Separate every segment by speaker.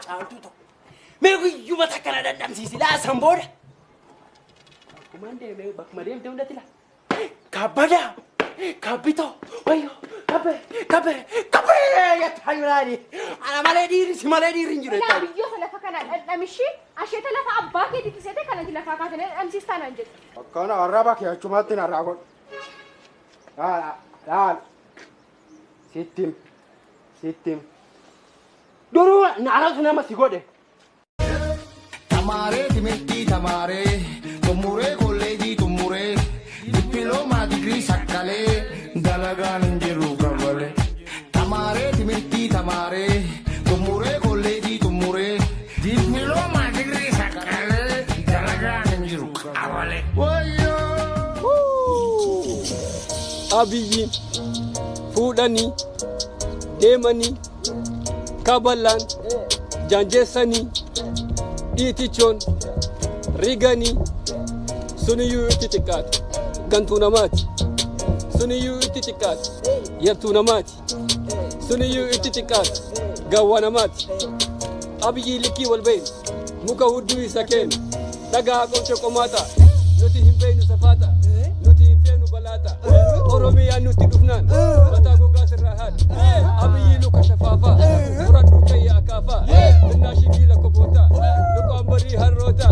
Speaker 1: caaltu to me guyyuma takkana dadhamsiisi la samboda kumande me bakma deemte hundatti la kabada kabito wayo kabe ya tayurani ana maledi rinjire
Speaker 2: لا بيو خلفا كان امشي عشان تلف اباك دي كسيته كانت لفا كان امسي استانا انجل
Speaker 1: كان قربك يا جماعتنا راغون لا ستم دورو نعرفنا ما سيغودي
Speaker 3: تماري تمتي تماري تموري كوليجي تموري diploma degree sakale dalaga ninjiru kabale tamare timiti tamare tumure college tumure diploma degree sakale dalaga ninjiru kabale wayo
Speaker 4: abiyi fudani demani kabalan janjesani itichon rigani suniyu titikat gantuna mati suniyu ititikat yatuna mati suniyu ititikat gawana mati abiyi liki walbayn muka hudu isaken daga qomcho qomata nuti himbeenu safata nuti himfeenu balata oromiya nuti dufnan mata goga sirrahat abiyi luka shafafa muradu kay akafa nashi bila kobota luka ambari harrota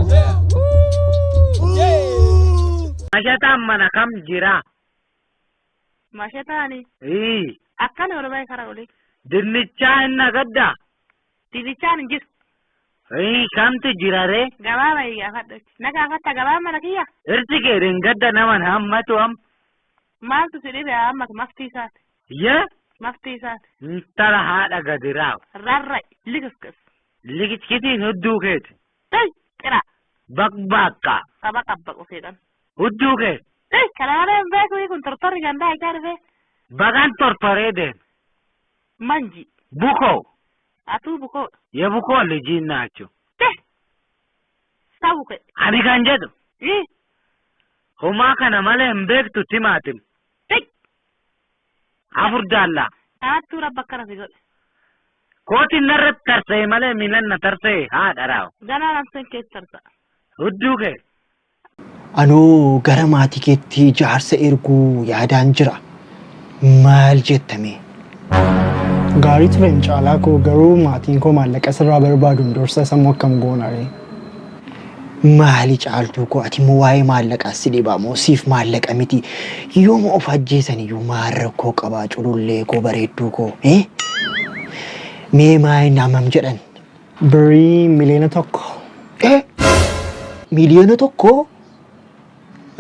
Speaker 5: Mashata mana kam jira.
Speaker 6: Mashata ni. Akkana wala bai kara wale.
Speaker 5: Dinnicha inna gadda.
Speaker 6: Dinnicha ni jis.
Speaker 5: Kam tu jira re.
Speaker 6: Gaba bai ya fadda. Naga fatta gaba mana kiya.
Speaker 5: Irti ke gadda naman hammatu am.
Speaker 6: Mal tu sidi be amma mafti sat.
Speaker 5: Ya?
Speaker 6: Mafti sat.
Speaker 5: Tara hada gadiraw.
Speaker 6: Rarra ligiskas.
Speaker 5: Ligit kiti huddu ket.
Speaker 6: Tay kira.
Speaker 5: Bakbaka.
Speaker 6: Sabaka bako sedan.
Speaker 5: Huddu ket.
Speaker 6: Kalare mbeko ikun tortori ganda ikarfe.
Speaker 5: Bagan tortore den.
Speaker 6: Manji.
Speaker 5: Buko.
Speaker 6: Atu buko.
Speaker 5: Ya buko lijin nacho.
Speaker 6: Sabuke.
Speaker 5: Ani kan jedhu. Homa kana male mbektu timatim. Afurdalla.
Speaker 6: Atu rabbakara figo.
Speaker 5: Koti narrat tarse male minan na tarse ha daraw.
Speaker 6: Gana namsen ke tarsa.
Speaker 5: Huddu ket.
Speaker 7: Anuu gara maatii keetti jaarsa erguu yaadaan jira. Maal jettame?
Speaker 8: Gaarii ture caalaa koo garuu maatiin koo maallaqa sirraa barbaaduun dursa sammuu akkam goonare.
Speaker 7: Maali caaltuu koo ati immoo waa'ee maallaqaa si dhibaa moo siif maallaqa miti yooma of ajjeesan iyyuu maarra koo qabaa culullee koo bareedduu koo mee maayii naamam jedhan?
Speaker 8: Birii miliyoona tokko.
Speaker 7: Miliyoona tokko?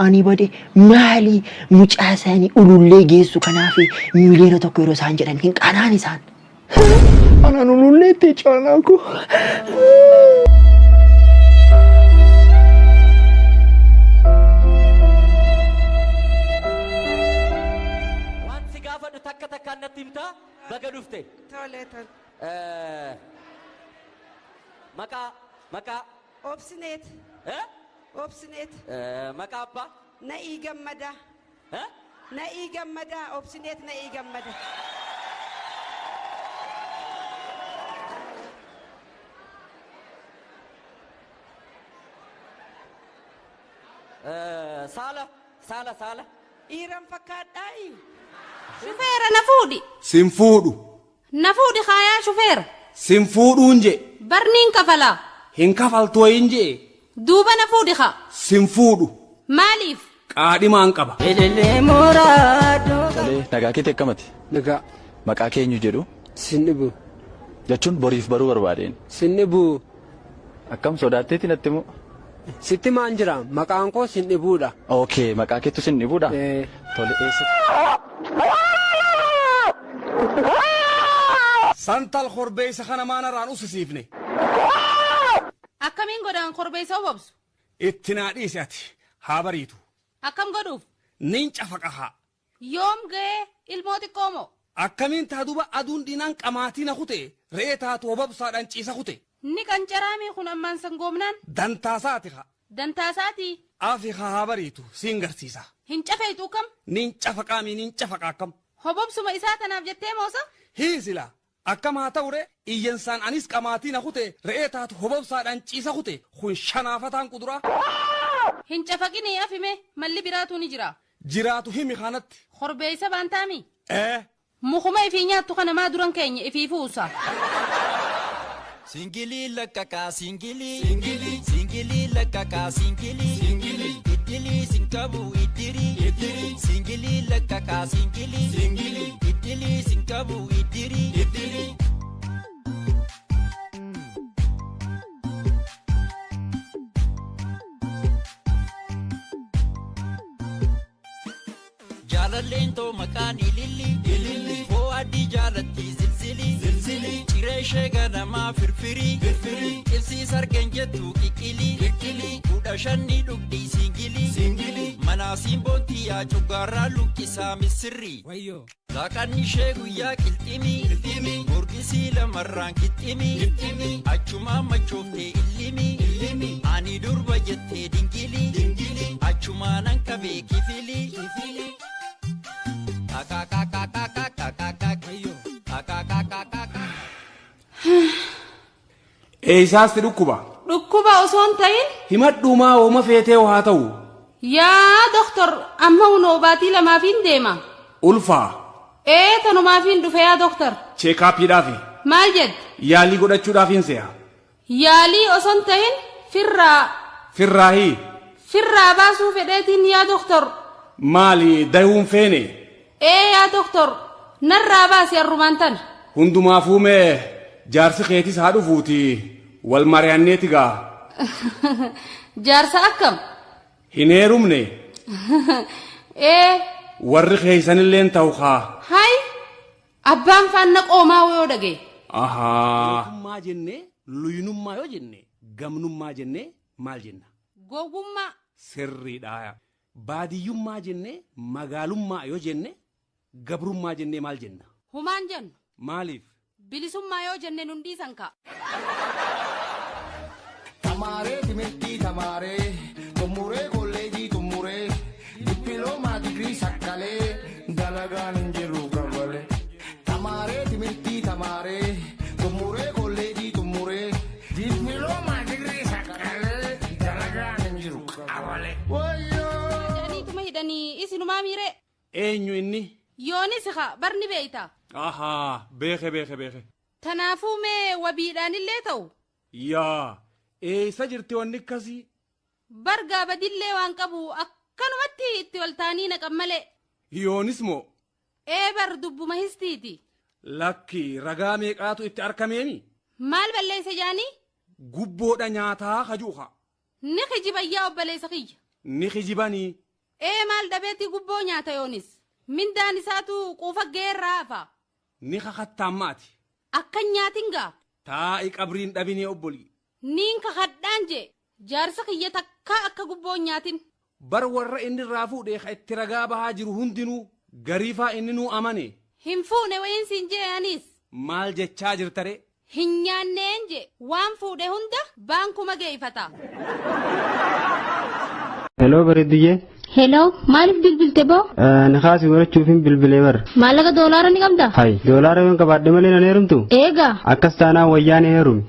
Speaker 7: Ani bade maali mucaa isaanii ulullee geessu kanaaf miliyoona tokko yeroo isaan jedhan hin qanaan isaan.
Speaker 8: Anaan ulullee itti caalaa koo.
Speaker 1: Wanti gaafa nu takka takkaan natti himtaa baga dhufte.
Speaker 9: Toletan.
Speaker 1: Maqaa.
Speaker 9: Obsineet. Obsineet.
Speaker 1: Maqaa abbaa.
Speaker 9: Na'ii gammada. Na'ii gammada. Obsineet na'ii gammada.
Speaker 1: Saala.
Speaker 9: Dhiiran fakkaadhaayi.
Speaker 2: Shufeera na fuudhi.
Speaker 10: Sin fuudhu.
Speaker 2: Na fuudhi kaayaa shufeera.
Speaker 10: Sin fuudhuun je.
Speaker 2: Barniin kafalaa.
Speaker 10: Hin kafaltooyin je.
Speaker 2: Duuba na fuudhi kaa.
Speaker 10: Sin fuudhu.
Speaker 2: Maaliif?
Speaker 10: Qaadhimaan qaba.
Speaker 11: Nagaa keetti akkamati?
Speaker 1: Nagaa.
Speaker 11: Maqaa keenyu jedhu?
Speaker 1: Sinnibu.
Speaker 11: Jechuun boriif baruu barbaadeen.
Speaker 1: Sinnibu.
Speaker 11: Akkam sodaatteetti natti moo?
Speaker 1: Sitti maan jira maqaan koo sinnibuudha.
Speaker 11: Okay, maqaa keettu sinnibuudha? Tole eessa?
Speaker 10: Santal korbeessa kana maanarraan usisiifne.
Speaker 2: Akkamiin godhan korbeessa obobsu?
Speaker 10: Itti naa dhiise ati haa bariitu.
Speaker 2: Akkam godhuuf?
Speaker 10: Nin cafaqahaa.
Speaker 2: Yoom ga'ee ilmoo xiqqoo moo?
Speaker 10: Akkamiin taaduba aduun dhinaan qamaatii na kute re'ee taatu obobsaadhaan ciisa kute.
Speaker 2: Ni qancaraamii kun ammaan sangoomnaan?
Speaker 10: Dantaasaati haa.
Speaker 2: Dantaasaatii?
Speaker 10: Afi haa bariitu siin garsiisa.
Speaker 2: Hin cafeetu kam?
Speaker 10: Nin cafaqaa akkam.
Speaker 2: Hobobsuma isaa tanaaf jettee moosa?
Speaker 10: Hiisila akkama ta'ure iyyansan anis qamaatiin hute re'ee taatu hobobsaadhaan ciisa hute kun shanaafataan qudura
Speaker 6: hin cafaqini afime malli biraatu ni jira
Speaker 10: jiraatu himi kanatti
Speaker 6: horbeeysa baantaami mukuma ifii nyaattu kana maa duran keenya ifii fuusa
Speaker 12: Singili lakaka singili singili singili lakaka singili singili idili sinkabu idiri idiri singili lakaka singili singili idili sinkabu idiri idiri Jalalento makani lili lili fo adi jalati zilzili zilzili cireshe ganama firfiri firfiri ilsi sargenjetu kikili kikili udashani dugdi singili singili manasim bonti ya chugara lukisa misri wayo zakani shegu ya kiltimi kiltimi murgisi lamarran kitimi kitimi achuma machofte illimi illimi ani durba jette dingili dingili achuma nankabe kifili kifili
Speaker 1: Eessaasti dhukkuba?
Speaker 6: Dhukkuba osoo hin ta'in?
Speaker 1: Himadhuumaa ooma feetee haa ta'u.
Speaker 6: Yaa doktor amma hunoo baatii lamaafiin deema.
Speaker 1: Ulfaa.
Speaker 6: Tanumaafiin dhufe yaa doktor.
Speaker 1: Cheekaappiidhaafi.
Speaker 6: Maal jedhe?
Speaker 1: Yaalii godhachuudhaafiin se'a.
Speaker 6: Yaalii osoo hin ta'in firraa.
Speaker 1: Firraahii.
Speaker 6: Firraa baasuu fedheetiin yaa doktor.
Speaker 1: Maali dayuun feene?
Speaker 6: Yaa doktor narraa baasi arrumaan tana.
Speaker 1: Hundumaafuu mee jaarsi keetis haa dhufuuti wal mari'anneeti gaa.
Speaker 6: Jaarsa akkam?
Speaker 1: Hin heerumne. Warri keeysanilleen ta'u haa.
Speaker 6: Hay abbaan faanna qoomaa yoo dhage.
Speaker 1: Ahaa. Gowwummaa jennee luyinummaa yoo jenne gamnummaa jennee maal jenna?
Speaker 6: Gowwummaa.
Speaker 1: Sirriidhaa. Baadiyyummaa jennee magaalummaa yoo jenne gabrummaa jennee maal jenna?
Speaker 6: Humaan jennu.
Speaker 1: Maaliif?
Speaker 6: Bilisummaa yoo jenne nun dhiisan ka.
Speaker 3: Tamaree timirtii tamaree xumuree kolleejii xumuree dippiloomaa digirii sakkalee dalagaan hin jiru kabalee. Tamaree timirtii tamaree xumuree kolleejii xumuree dippiloomaa digirii sakkalee dalagaan hin jiru kabalee.
Speaker 6: Jedhaniituma hidhanii isinumaa miire.
Speaker 1: Eenyu inni?
Speaker 6: Yoonis haa barni beeyta.
Speaker 1: Ahaa beeke.
Speaker 6: Tanaafuu mee wabiidhaanillee ta'u.
Speaker 1: Yaa eessa jirti wanni akkasii?
Speaker 6: Bargaa badillee waan qabu akkanumatti itti waltaanii naqan malee.
Speaker 1: Yoonis moo?
Speaker 6: Bar dubbuma histiiti.
Speaker 1: Lakki ragaa meeqaatu itti argameemi?
Speaker 6: Maal balleessa jaanii?
Speaker 1: Gubboodha nyaataa kajuuha.
Speaker 6: Ni kijibayyaa obboleessa kiyya.
Speaker 1: Ni kijibanii.
Speaker 6: Maal dhabeetti gubboo nyaata yoonis? Mindaan isaatu quufa geerraa hafa.
Speaker 1: Ni kakattammaati.
Speaker 6: Akkan nyaatin gaa.
Speaker 1: Taa'i qabriin dhabinee obbolii.
Speaker 6: Niin kakadhaan je jaarsa kiyya takka akka gubboo nyaatin.
Speaker 1: Bar warra inni irraa fuudhee ka itti ragaa bahaa jiru hundinuu gariifaa inni nuu amane.
Speaker 6: Hin fuune wayin siin je'anis.
Speaker 1: Maal jechaa jirtare?
Speaker 6: Hin nyaanneen je waan fuudhe hunda baankuma geeffata.
Speaker 13: Hello bareeddiyee.
Speaker 14: Hello, maaliif bilbilte boo?
Speaker 13: Nikaasi godhachuufin bilbilee bar.
Speaker 14: Maallaqa doolaara ni qabda?
Speaker 13: Hay, doolaara yoon qabaadhe malee nan heerumtu?
Speaker 14: Eegaa.
Speaker 13: Akkas taanaan wayyaan heerumi.